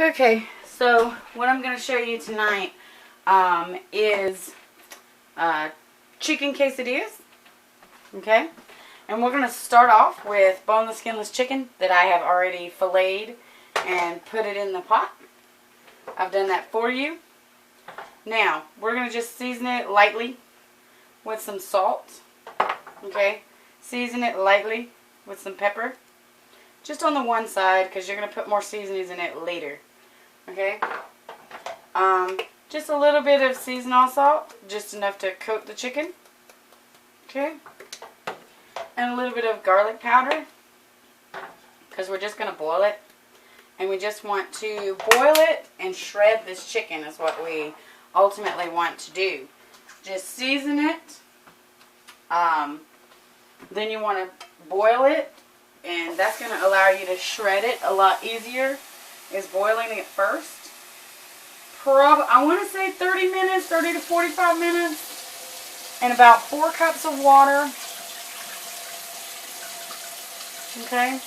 Okay, so what I'm going to show you tonight is chicken quesadillas. Okay, and we're going to start off with boneless, skinless chicken that I have already filleted and put it in the pot. I've done that for you. Now, we're going to just season it lightly with some salt. Okay, season it lightly with some pepper. Just on the one side, because you're going to put more seasonings in it later. Okay? Just a little bit of seasonal salt. Just enough to coat the chicken. Okay? And a little bit of garlic powder. Because we're just going to boil it. And we just want to boil it and shred this chicken is what we ultimately want to do. Just season it. Then you want to boil it. And that's going to allow you to shred it a lot easier, is boiling it first. I want to say 30 minutes, 30 to 45 minutes. And about 4 cups of water. Okay.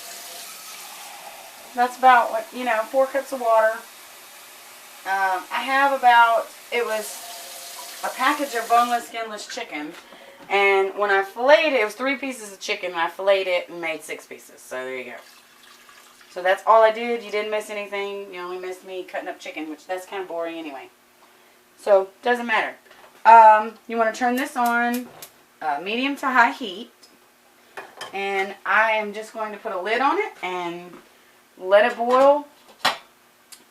That's about, 4 cups of water. I have it was a package of boneless, skinless chicken. And when I filleted it, it was 3 pieces of chicken, and I filleted it and made 6 pieces. So there you go. So that's all I did. You didn't miss anything. You only missed me cutting up chicken, which that's kind of boring anyway. So doesn't matter. You want to turn this on medium to high heat. And I am just going to put a lid on it and let it boil.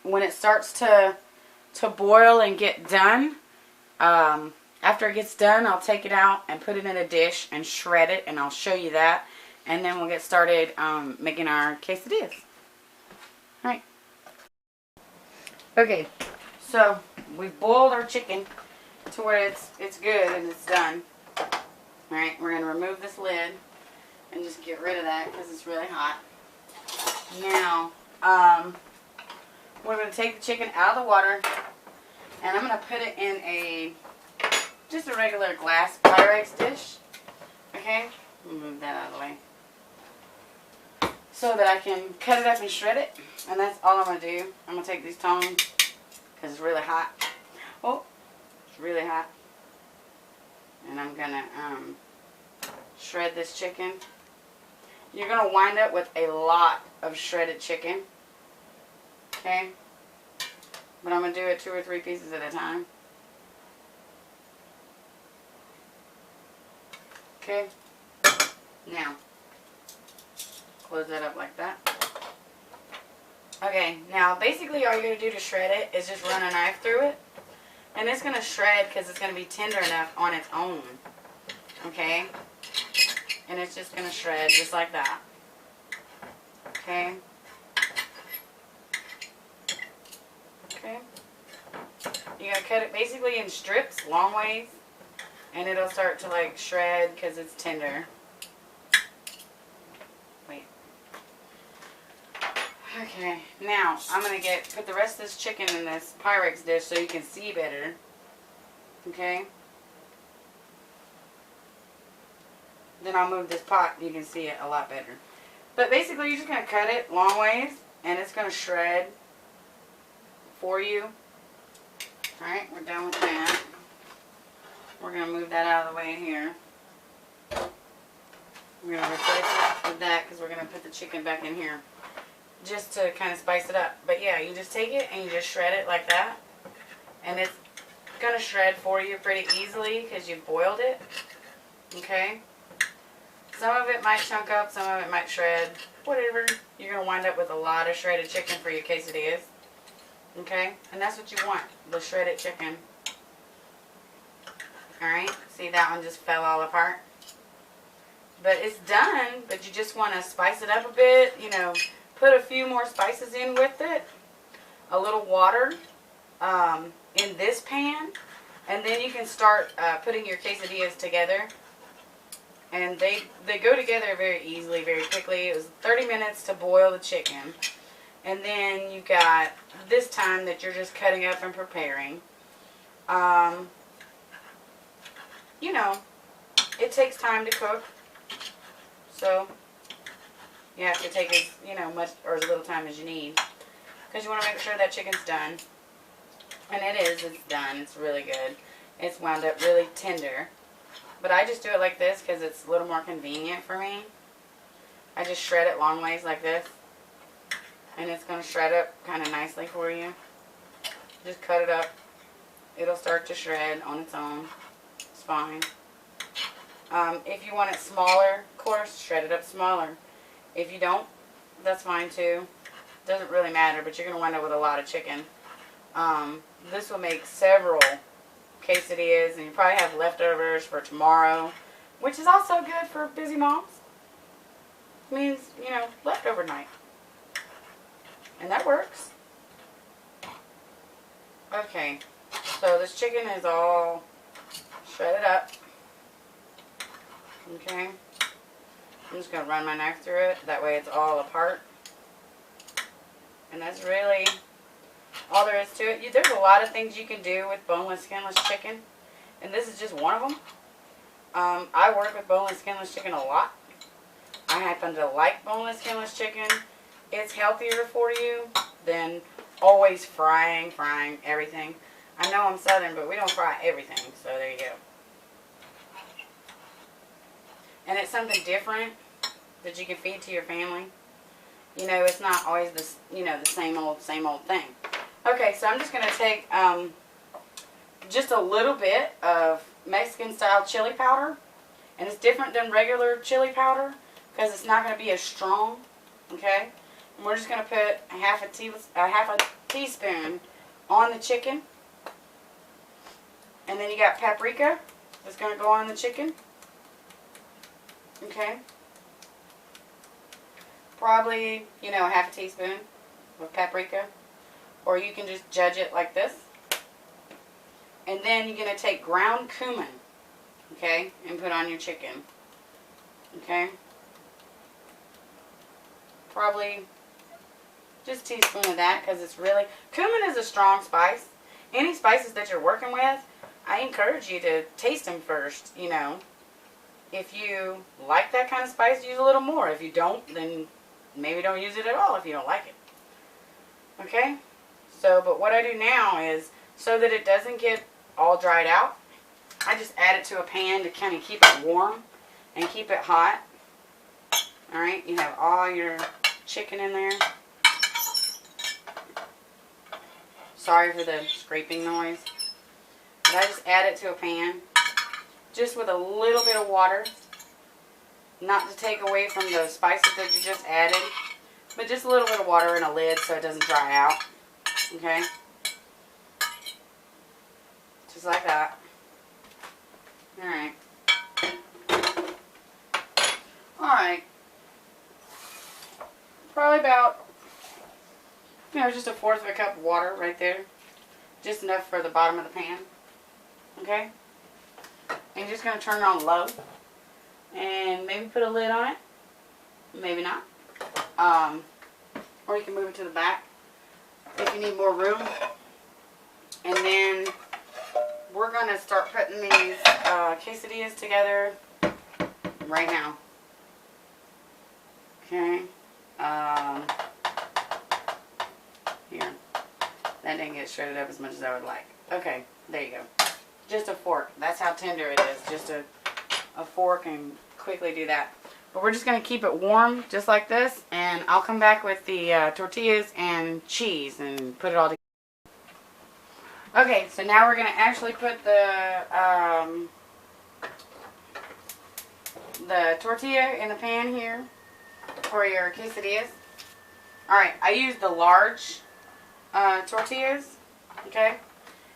When it starts to boil and get done, after it gets done, I'll take it out and put it in a dish and shred it, and I'll show you that. And then we'll get started making our quesadillas. Alright. Okay, so we've boiled our chicken to where it's good and it's done. Alright, we're going to remove this lid and just get rid of that because it's really hot. Now, we're going to take the chicken out of the water, and I'm going to put it in just a regular glass Pyrex dish. Okay? Move that out of the way. So that I can cut it up and shred it. And that's all I'm going to do. I'm going to take these tongs because it's really hot. Oh, it's really hot. And I'm going to shred this chicken. You're going to wind up with a lot of shredded chicken. Okay? But I'm going to do it 2 or 3 pieces at a time. Okay, now, close that up like that. Okay, now basically all you're going to do to shred it is just run a knife through it. And it's going to shred because it's going to be tender enough on its own. Okay, and it's just going to shred just like that. Okay. Okay. You're going to cut it basically in strips, long ways. And it'll start to like shred because it's tender. Wait. Okay, now I'm going to put the rest of this chicken in this Pyrex dish so you can see better. Okay. Then I'll move this pot and you can see it a lot better. But basically you're just going to cut it long ways and it's going to shred for you. Alright, we're done with that. We're going to move that out of the way here. We're going to replace it with that because we're going to put the chicken back in here. Just to kind of spice it up. But yeah, you just take it and you just shred it like that. And it's going to shred for you pretty easily because you've boiled it. Okay? Some of it might chunk up, some of it might shred. Whatever. You're going to wind up with a lot of shredded chicken for your quesadillas. Okay? And that's what you want. The shredded chicken. Alright, see that one just fell all apart. But it's done, but you just want to spice it up a bit, put a few more spices in with it. A little water in this pan. And then you can start putting your quesadillas together. And they go together very easily, very quickly. It was 30 minutes to boil the chicken. And then you got this time that you're just cutting up and preparing. It takes time to cook. So, you have to take as, much or as little time as you need. because you want to make sure that chicken's done. And it is. It's done. It's really good. It's wound up really tender. But I just do it like this because it's a little more convenient for me. I just shred it long ways like this. And it's going to shred up kind of nicely for you. Just cut it up. It'll start to shred on its own. It's fine. If you want it smaller, of course, shred it up smaller. If you don't, that's fine too. Doesn't really matter, but you're going to wind up with a lot of chicken. This will make several quesadillas, and you probably have leftovers for tomorrow, which is also good for busy moms. It means, you know, leftover night. And that works. Okay, so this chicken is all shredded up. Okay, I'm just going to run my knife through it. That way it's all apart. And that's really all there is to it. There's a lot of things you can do with boneless, skinless chicken. And this is just one of them. I work with boneless, skinless chicken a lot. I happen to like boneless, skinless chicken. It's healthier for you than always frying everything. I know I'm Southern, but we don't fry everything. So there you go. And it's something different that you can feed to your family. You know, it's not always this, you know, the same old thing. Okay, so I'm just going to take just a little bit of Mexican style chili powder. And it's different than regular chili powder because it's not going to be as strong. Okay? And we're just going to put a half a teaspoon on the chicken. And then you got paprika that's going to go on the chicken. Okay? Probably, you know, half a teaspoon of paprika. Or you can just judge it like this. And then you're going to take ground cumin, okay, and put on your chicken. Okay? Probably just a teaspoon of that because it's really... Cumin is a strong spice. Any spices that you're working with, I encourage you to taste them first, you know. If you like that kind of spice, use a little more. If you don't, then maybe don't use it at all if you don't like it. Okay? So, but what I do now is, so that it doesn't get all dried out, I just add it to a pan to kind of keep it warm and keep it hot. Alright, you have all your chicken in there. Sorry for the scraping noise. But I just add it to a pan, just with a little bit of water. Not to take away from the spices that you just added, but just a little bit of water and a lid so it doesn't dry out. Okay? Just like that. Alright. Alright. Probably about, you know, just a fourth of a cup of water right there. Just enough for the bottom of the pan. Okay? And you're just going to turn it on low. And maybe put a lid on it. Maybe not. Or you can move it to the back if you need more room. And then we're going to start putting these quesadillas together right now. Okay. Here. That didn't get shredded up as much as I would like. Okay, there you go. Just a fork. That's how tender it is. Just a fork and quickly do that. But we're just going to keep it warm just like this. And I'll come back with the tortillas and cheese and put it all together. Okay, so now we're going to actually put the tortilla in the pan here for your quesadillas. Alright, I use the large tortillas. Okay?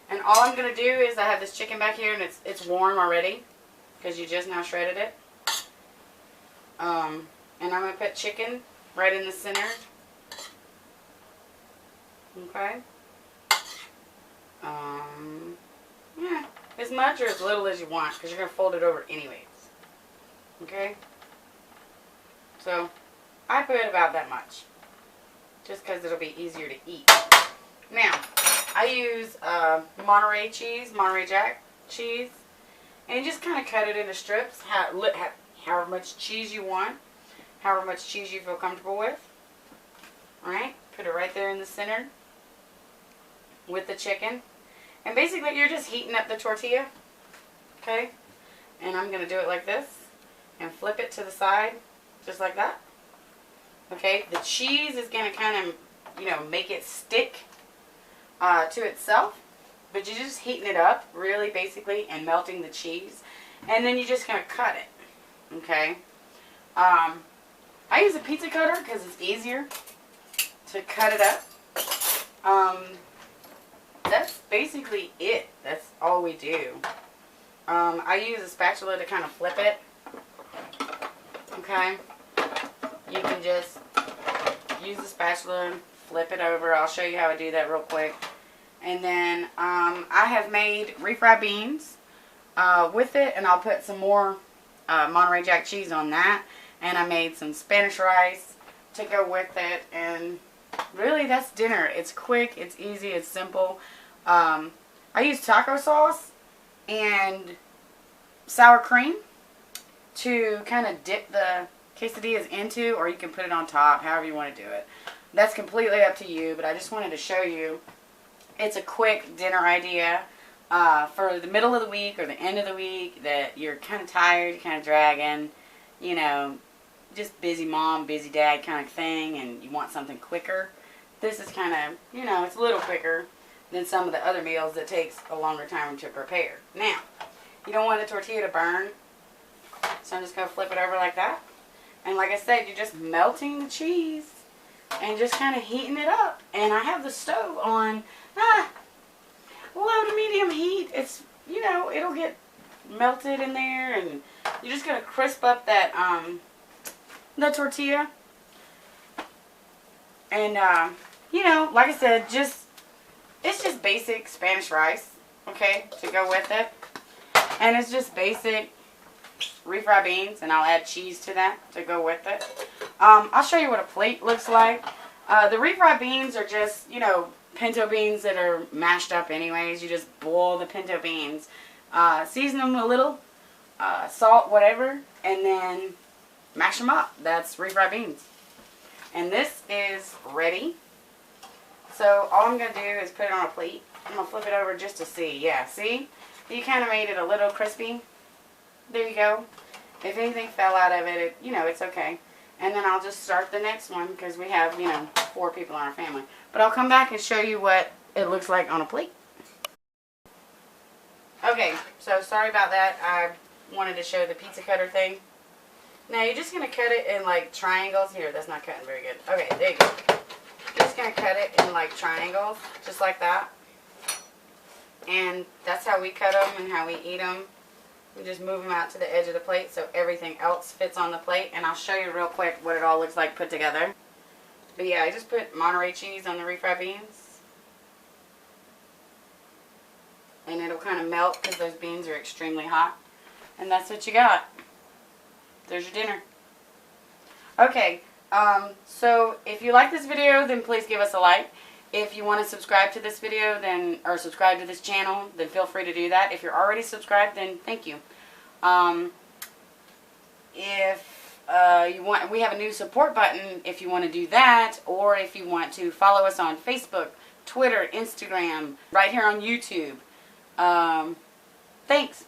And all I'm going to do is I have this chicken back here and it's warm already because you just now shredded it. And I'm going to put chicken right in the center. Okay? Yeah, as much or as little as you want because you're going to fold it over anyways. Okay? So, I put about that much. Just because it'll be easier to eat. Now, I use Monterey cheese, Monterey Jack cheese. And you just kind of cut it into strips. However much cheese you want. However much cheese you feel comfortable with. Alright? Put it right there in the center with the chicken. And basically you're just heating up the tortilla. Okay? And I'm going to do it like this. And flip it to the side. Just like that. Okay? The cheese is going to kind of, you know, make it stick to itself. But you're just heating it up, really, basically, and melting the cheese. And then you're just going to cut it. Okay? I use a pizza cutter because it's easier to cut it up. That's basically it. That's all we do. I use a spatula to kind of flip it. Okay? You can just use the spatula and flip it over. I'll show you how I do that real quick. And then I have made refried beans with it, and I'll put some more Monterey Jack cheese on that. And I made some Spanish rice to go with it, and really that's dinner. It's quick, it's easy, it's simple. I use taco sauce and sour cream to kind of dip the quesadillas into, or you can put it on top, however you want to do it. That's completely up to you, but I just wanted to show you. It's a quick dinner idea for the middle of the week or the end of the week that you're kind of tired, kind of dragging, you know, just busy mom, busy dad kind of thing, and you want something quicker. This is kind of, you know, it's a little quicker than some of the other meals that takes a longer time to prepare. Now, you don't want the tortilla to burn, so I'm just going to flip it over like that. And like I said, you're just melting the cheese and just kind of heating it up. And I have the stove on low to medium heat. It's, you know, it'll get melted in there, and you're just going to crisp up that the tortilla. And you know, like I said, it's just basic Spanish rice, okay, to go with it. And it's just basic refried beans, and I'll add cheese to that to go with it. I'll show you what a plate looks like. The refried beans are just, you know, pinto beans that are mashed up anyways. You just boil the pinto beans, season them a little, salt, whatever, and then mash them up. That's refried beans. And this is ready. So all I'm going to do is put it on a plate. I'm going to flip it over just to see. Yeah, see? You kind of made it a little crispy. There you go. If anything fell out of it, you know, it's okay. And then I'll just start the next one because we have, you know, 4 people in our family. But I'll come back and show you what it looks like on a plate. Okay, so sorry about that. I wanted to show the pizza cutter thing. Now you're just going to cut it in like triangles. Here, that's not cutting very good. Okay, there you go. You're just going to cut it in like triangles, just like that. And that's how we cut them and how we eat them. We just move them out to the edge of the plate so everything else fits on the plate. And I'll show you real quick what it all looks like put together. But yeah, I just put Monterey cheese on the refried beans. And it'll kind of melt because those beans are extremely hot. And that's what you got. There's your dinner. Okay, so if you like this video, then please give us a like. If you want to subscribe to this video, then, or subscribe to this channel, then feel free to do that. If you're already subscribed, then thank you. If you want, we have a new support button if you want to do that, or if you want to follow us on Facebook, Twitter, Instagram, right here on YouTube. Thanks.